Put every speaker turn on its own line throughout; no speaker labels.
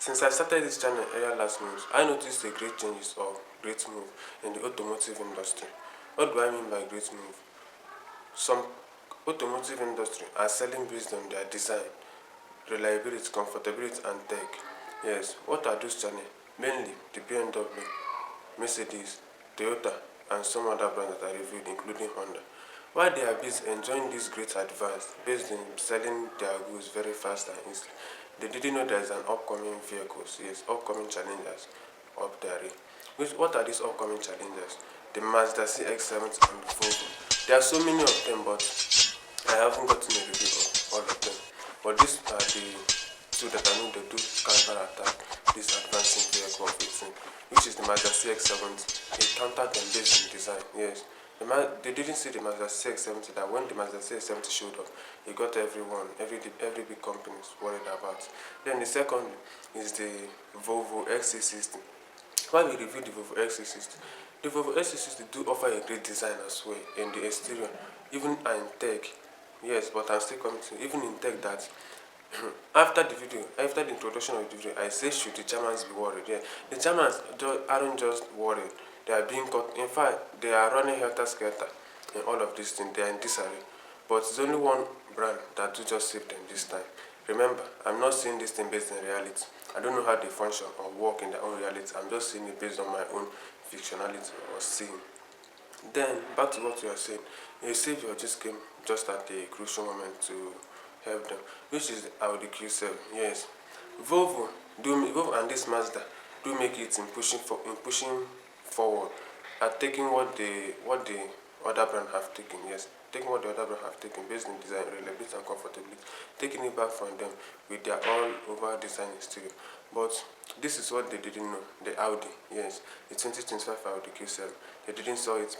Since I started this channel earlier last month, I noticed a great changes or great move in the automotive industry. What do I mean by great move? Some automotive industry are selling based on their design, reliability, comfortability and tech. Yes, what are those channels? Mainly the BMW, Mercedes, Toyota and some other brands that are reviewed including Honda. While they are busy enjoying this great advance based on selling their goods very fast and easily, they didn't know there is an upcoming vehicles, yes, upcoming challengers up there. What are these upcoming challengers? The Mazda CX-70 and the Volvo. There are so many of them, but I haven't gotten a review of all of them. But these are the two that I know they do counter attack this advancing vehicle of 18, which is the Mazda CX-70. It countered them based on design, yes. They didn't see the Mazda CX-70 that when the Mazda CX-70 showed up, it got everyone, every big company is worried about. Then the second is the Volvo XC60. While we review the Volvo XC60, the Volvo XC60 do offer a great design as well in the exterior, even in tech. Yes, but I'm still coming to even in tech that after the video, after the introduction of the video, I say should the Germans be worried? Yeah, the Germans aren't just worried; they are being caught. In fact, they are running helter skelter in all of these things. They are in disarray. But it's only one brand that do just save them this time. Remember, I'm not seeing this thing based on reality. I don't know how they function or work in their own reality. I'm just seeing it based on my own fictionality or seeing. Then, back to what you are saying. A savior just came just at a crucial moment to help them, which is the Audi Q7. Yes, Volvo and this Mazda do make it in pushing forward, at taking what the other brand have taken. Yes, taking what the other brand have taken based on design, reliability and comfortability, taking it back from them with their all over design exterior. But this is what they didn't know. The Audi, yes, the 2025 Audi Q7. They didn't saw it.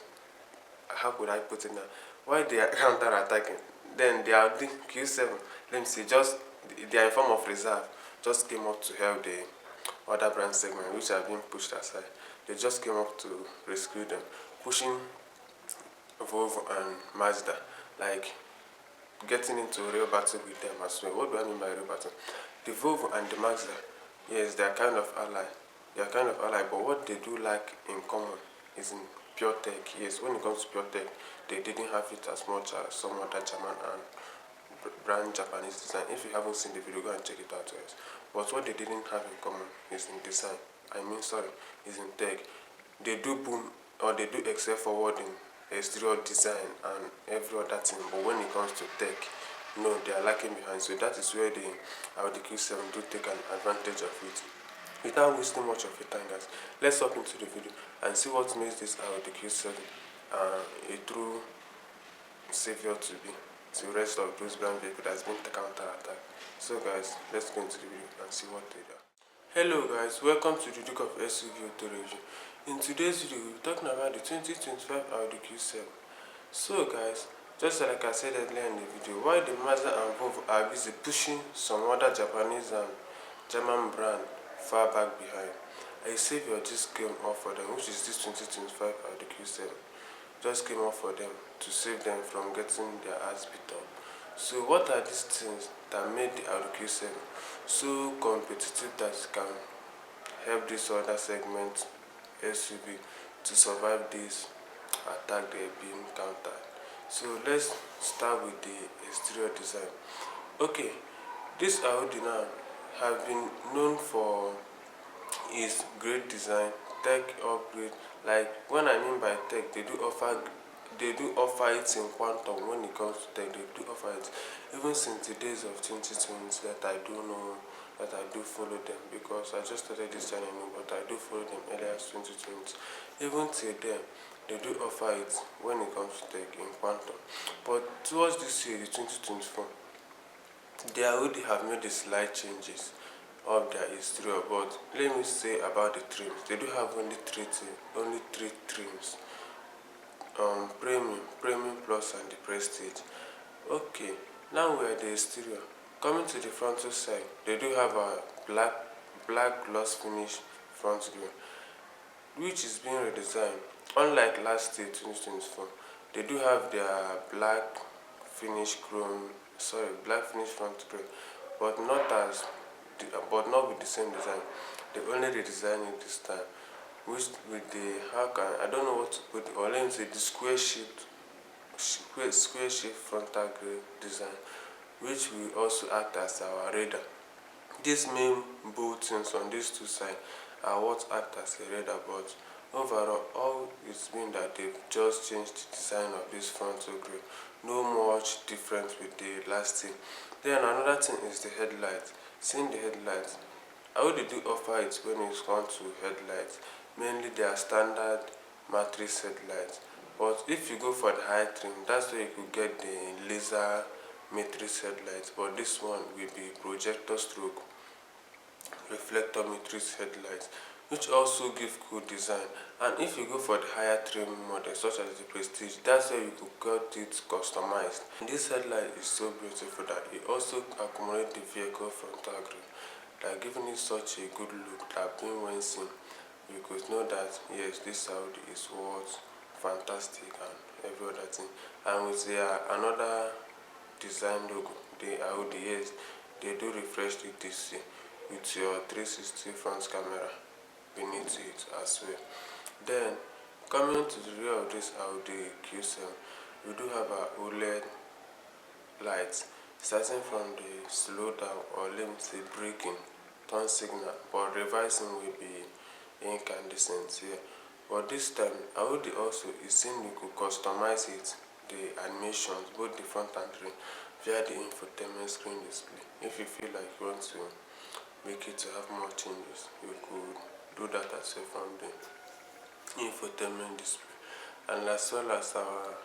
How could I put it now? Why they are counter attacking? Then the Audi Q7, let me see, just they are in form of reserve, just came up to help the other brand segment which are being pushed aside. They just came up to rescue them, pushing Volvo and Mazda, like getting into a real battle with them as well. What do I mean by real battle? The Volvo and the Mazda, yes, they are kind of ally. They are kind of ally, but what they do like in common is in pure tech. Yes, when it comes to pure tech, they didn't have it as much as some other German and brand Japanese design. If you haven't seen the video, go and check it out first. But what they didn't have in common is in design. Is in tech. They do boom or they do excel forward in exterior design and every other thing, but when it comes to tech, no, they are lacking behind. So that is where the Audi Q7 do take an advantage of it. Without wasting much of your time, guys, let's hop into the video and see what makes this Audi Q7 a true savior to be to the rest of those brand vehicles that's been counter attack. So guys, let's go into the video and see what they do. Hello guys, welcome to the Duke of SUV Auto Review. In today's video, we'll be talking about the 2025 Audi Q7. So guys, just like I said earlier in the video, while the Mazda and Volvo are busy pushing some other Japanese and German brand far back behind, a savior just came up for them, which is this 2025 Audi Q7. Just came up for them to save them from getting their ass beat up. So what are these things that made the Audi Q7 so competitive that it can help this other segment SUV to survive this attack they're being countered? So let's start with the exterior design. Okay, this Audi now have been known for its great design, tech upgrade. Like when I mean by tech, they do offer it in quantum. When it comes to tech, they do offer it even since the days of 2020 that I do know, that I do follow them, because I just started this channel, but I do follow them earlier as 2020. Even till then, they do offer it when it comes to tech in quantum. But towards this year, the 2024, they already have made the slight changes of their exterior. But let me say about the trims. They do have only three trims. Premium plus and the prestige. Okay, now we're at the exterior. Coming to the frontal side, they do have a black gloss finish front grille, which is being redesigned. Unlike last year 2024, they do have their black finish front grille, but not as but not with the same design. They only redesign it this time, which with the how can I don't know what to put, or let me say the square shape frontal grille design, which will also act as our radar. These main boltings on these two sides are what act as a radar, but overall all it's been that they've just changed the design of this frontal grille. No much difference with the last thing. Then another thing is the headlight. Seeing the headlights, how did you offer it when it's come to headlights? Mainly they are standard matrix headlights. But if you go for the high trim, that's where you could get the laser matrix headlights. But this one will be projector stroke reflector matrix headlights, which also give cool design. And if you go for the higher trim model such as the Prestige, that's where you could get it customized. And this headlight is so beautiful that it also accommodates the vehicle frontal grille, like giving it such a good look that being when seen you could know that yes, this Audi is what fantastic and every other thing. And with their another design logo, the Audi, yes, they do refresh it this year with your 360 front camera beneath it as well. Then coming to the rear of this Audi Q7, we do have our OLED lights starting from the slow down, or let me say braking, turn signal, but reversing will be incandescent here. But this time Audi also is saying you could customize it, the animations, both the front and rear, via the infotainment screen display. If you feel like you want to make it to have more changes, you could do that as well from the infotainment display. And as well as our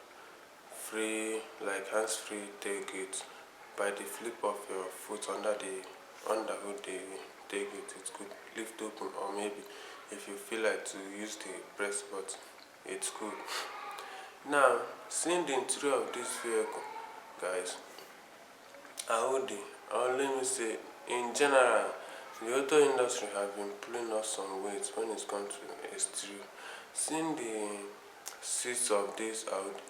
free, like hands-free tailgate, by the flip of your foot under hood the tailgate, it could lift open, or maybe if you feel like to use the press button, it's cool. Now, seeing the interior of this vehicle, guys, Audi, or let me say, in general, the auto industry have been pulling us some weight when it comes to exterior. Seeing the seats of this Audi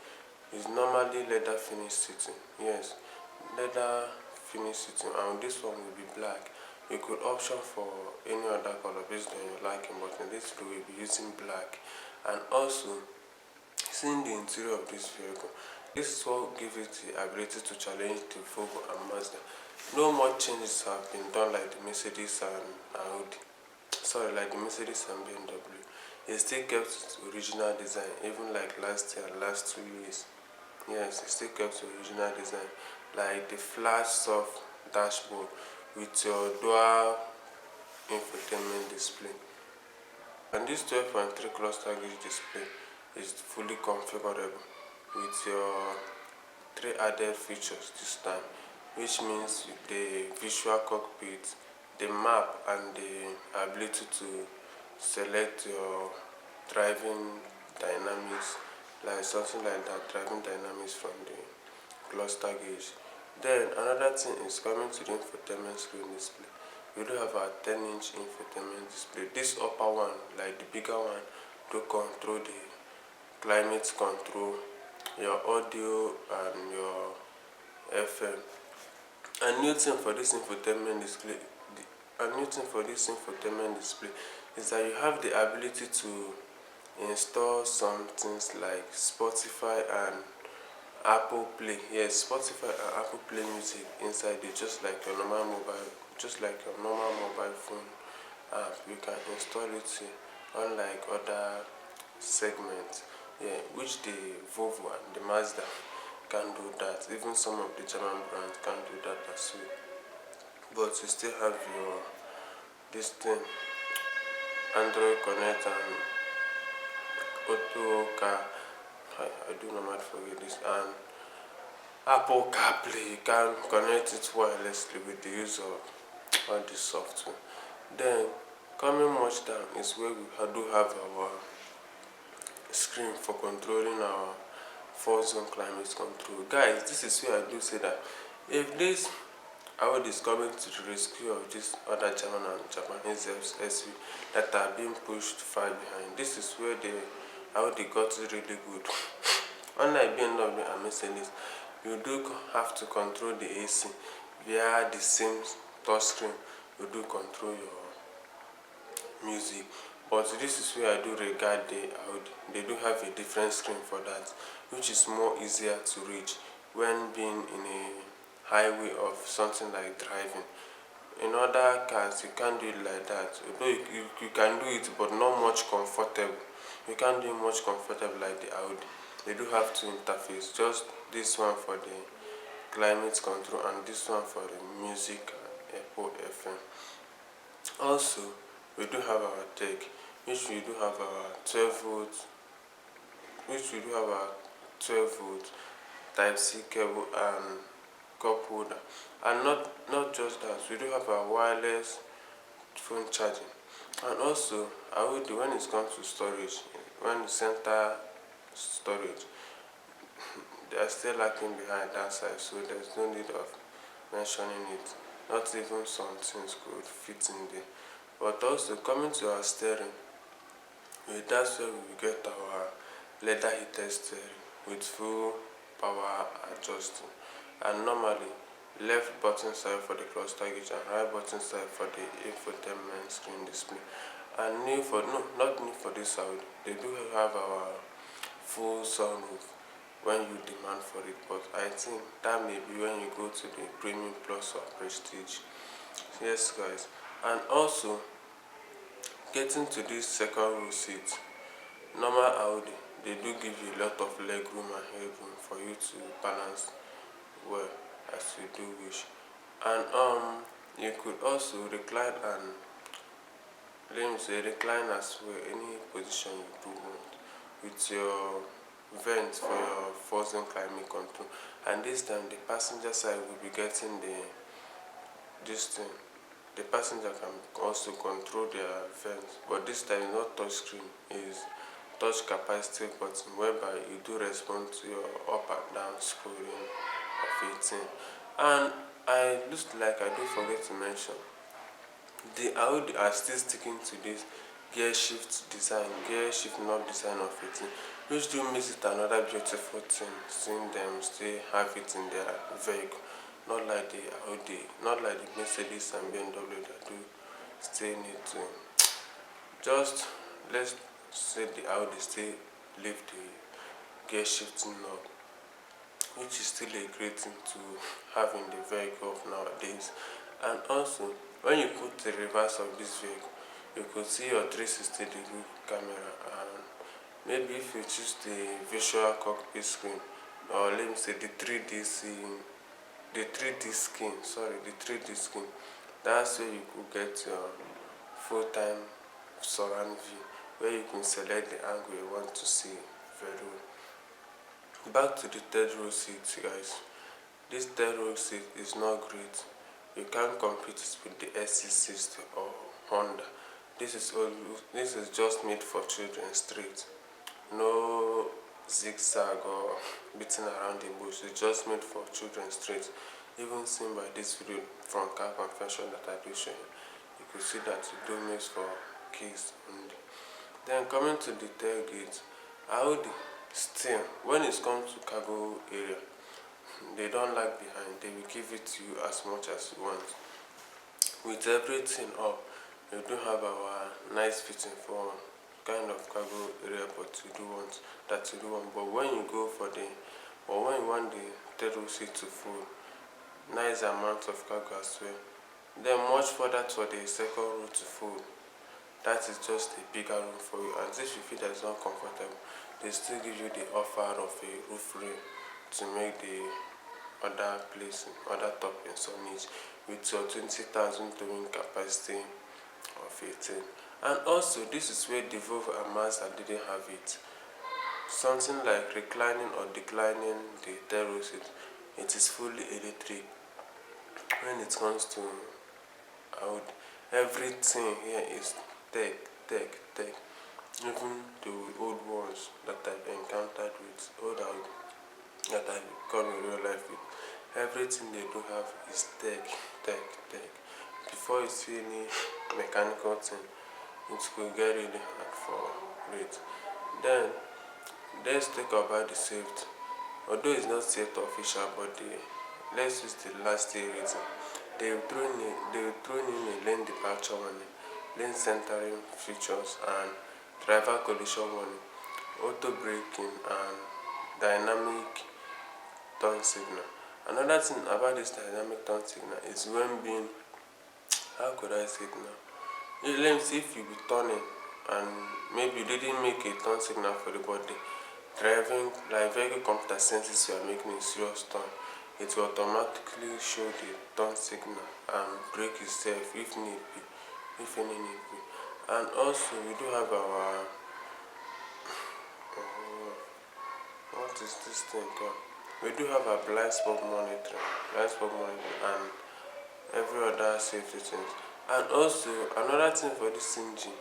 is normally leather finish seating. Yes, leather finish seating, and this one will be black. You could option for any other color based on your liking, but in this we will be using black. And also, seeing the interior of this vehicle, this is what gives it the ability to challenge the Volvo and Mazda. No more changes have been done like the Mercedes and Audi. Sorry, like the Mercedes and BMW. It still kept its original design, even like last year, last 2 years. Yes, it still kept the original design, like the flat soft dashboard with your dual infotainment display. And this 12.3 cluster gauge display is fully configurable with your three added features this time, which means the visual cockpit, the map, and the ability to select your driving dynamics, like something like that, driving dynamics from the cluster gauge. Then another thing is coming to the infotainment screen display. We do have a 10-inch infotainment display. This upper one, like the bigger one, to control the climate control, your audio, and your FM. A new thing for this infotainment display, is that you have the ability to install some things like Spotify and Apple Play. Yes, Spotify and Apple Play music inside it, just like your normal mobile phone app. You can install it here, unlike other segments, yeah, which the Volvo and the Mazda can do that. Even some of the German brands can do that as well. But you still have your this thing, Android Connect and Auto Car. I do not mind forget this, and Apple CarPlay. You can connect it wirelessly with the use of all this software. Then coming much down is where we do have our screen for controlling our 4-zone climate control. Guys, this is where I do say that if this Audi is coming to the rescue of this other German and Japanese SUV that are being pushed far behind, this is where the Audi got it really good. Unlike BMW and Mercedes, you do have to control the AC via the same touchscreen we do control your music. But this is where I do regard the Audi. They do have a different screen for that, which is more easier to reach when being in a highway of something like driving. In other cars you can't do it like that, although you can do it but not much comfortable. You can't do it much comfortable like the Audi. They do have two interface, just this one for the climate control and this one for the music and Apple FM. Also, we do have our tech, which we do have our 12 volt, which we do have our 12 volt Type C cable and cup holder. And not just that, we do have our wireless phone charging. And also, I would when it comes to storage, when the center storage, they are still lacking behind that side, so there's no need of mentioning it. Not even some things could fit in there. But also coming to our steering, that's where we get our leather heated steering with full power adjusting. And normally left button side for the cluster gauge and right button side for the infotainment screen display. And new for no, not new for this Audi. They do have our full sunroof when you demand for it, but I think that may be when you go to the premium plus or prestige. Yes guys. And also getting to this second row seat, normal Audi, they do give you a lot of leg room and headroom for you to balance well as you do wish. And you could also recline and let me say recline as well any position you do want with your vent for your frozen climate control. And this time the passenger side will be getting this thing. The passenger can also control their vents, but this time is not touch screen, is touch capacitive button whereby you do respond to your up and down scrolling of 18. And I looks like I do forget to mention, the Audi are still sticking to this gear shift design, gear shift knob design of 18, which do makes it another beautiful thing seeing them still have it in their vehicle. Not like the Audi, not like the Mercedes and BMW that do still need to just, let's say the Audi still leave the gear shifting knob, which is still a great thing to have in the vehicle of nowadays. And also, when you put the reverse of this vehicle, you could see your 360-degree camera, and maybe if you choose the visual cockpit screen, or let me say the 3D scene, the 3D skin, sorry, the 3D skin, that's where you could get your full-time surround view, where you can select the angle you want to see very well. Back to the third row seat, guys. This third row seat is not great. You can't compete it with the SC60 or Honda. This is just made for children straight. No zigzag or beating around the bush. It's just made for children straight. Even seen by this video from car confession that I do show you could see that it do makes for kids only. Then coming to the tailgate, Audi still, when it comes to cargo area, they don't lag behind. They will give it to you as much as you want. With everything up, we do have our nice fitting for kind of cargo area, but you do want that you do want. But when you go for the, or when you want the third seat to full, nice amount of cargo as well. Then much further to the second row to full, that is just a bigger room for you. And if you feel that it's not comfortable, they still give you the offer of a roof rail to make the other place, other toppings on it with your 20,000 towing capacity of 18. And also, this is where the Volvo and Mazda didn't have it. Something like reclining or declining the third row seat, it is fully electric. When it comes to Audi, everything here is tech. Even the old ones that I've encountered with, old Audi that I've come in real life with, everything they do have is tech. Before you see any mechanical thing, it could get really hard for it. Then let's talk about the safety. Although it's not yet official, but let's use the last year rating. They will throw in a lane departure warning, lane centering features, and driver collision warning, auto braking, and dynamic turn signal. Another thing about this dynamic turn signal is when being, how could I say it now? Let me see, if you be turning and maybe you didn't make a turn signal for the body, driving like vehicle computer senses you are making a serious turn, it will automatically show the turn signal and brake itself if need be, if any need be. And also we do have our what is this thing called? We do have our blind spot monitoring, and every other safety things. And also another thing for this engine,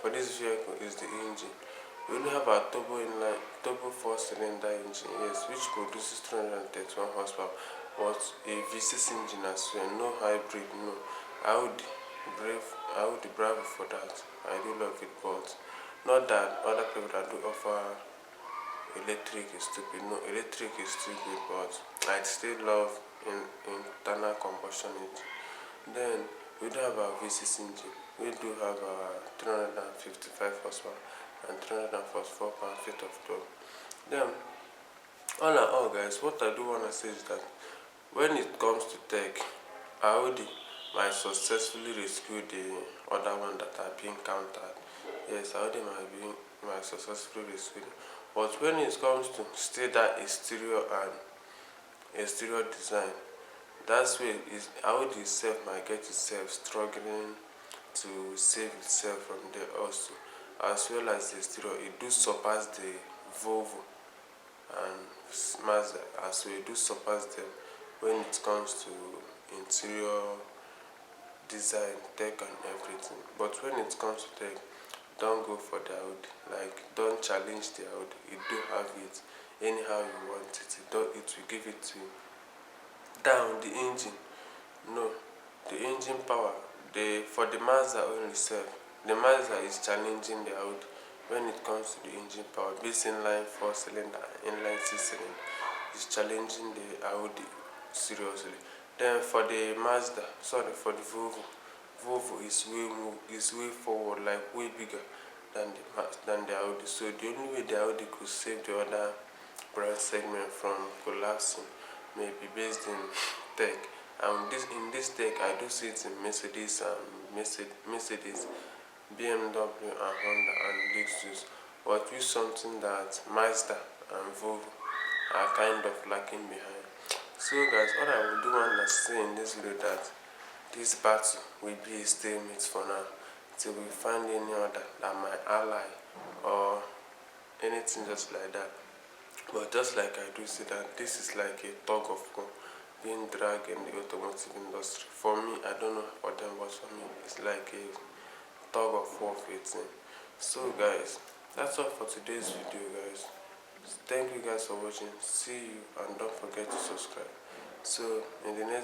for this vehicle, is the engine. We only have our turbo 4-cylinder engine, yes, which produces 331 horsepower, but a V6 engine as well, no hybrid, no. Audi, brave, Audi bravo for that. I do love it, but not that other people that do offer electric is stupid. No, electric is still good, but I still love internal combustion engine. Then we do have our V6 engine. We do have our 355 horsepower and 344 pound-feet of torque. Then, all in all, guys, what I do want to say is that when it comes to tech, Audi might successfully rescue the other one that are being countered. Yes, Audi might successfully rescue them. But when it comes to still that exterior and exterior design, that's where is Audi itself might get itself struggling to save itself from there also. As well as the exterior, it do surpass the Volvo and Mazda, as well, it do surpass them when it comes to interior design, tech, and everything. But when it comes to tech, don't go for the Audi. Like, don't challenge the Audi. You do have it anyhow you want it. It will give it to you. Down the engine, no, the engine power. For the Mazda only self, the Mazda is challenging the Audi when it comes to the engine power. This inline 4-cylinder, inline 6-cylinder is challenging the Audi seriously. Then for the for the Volvo is way forward, like way bigger than the Audi. So the only way the Audi could save the other brand segment from collapsing may be based in tech. And in this tech, I do see it in Mercedes, BMW, and Honda, and Lexus. But with something that Mazda and Volvo are kind of lacking behind. So guys, all I would do want to say in this video that this battle will be a stalemate for now till we find any other that my ally or anything just like that. But just like I do see that this is like a tug of war being dragged in the automotive industry. For me, I don't know for them, but for me, it's like a tug of war for a thing. So guys, that's all for today's video, guys. Thank you guys for watching. See you, and don't forget to subscribe. So in the next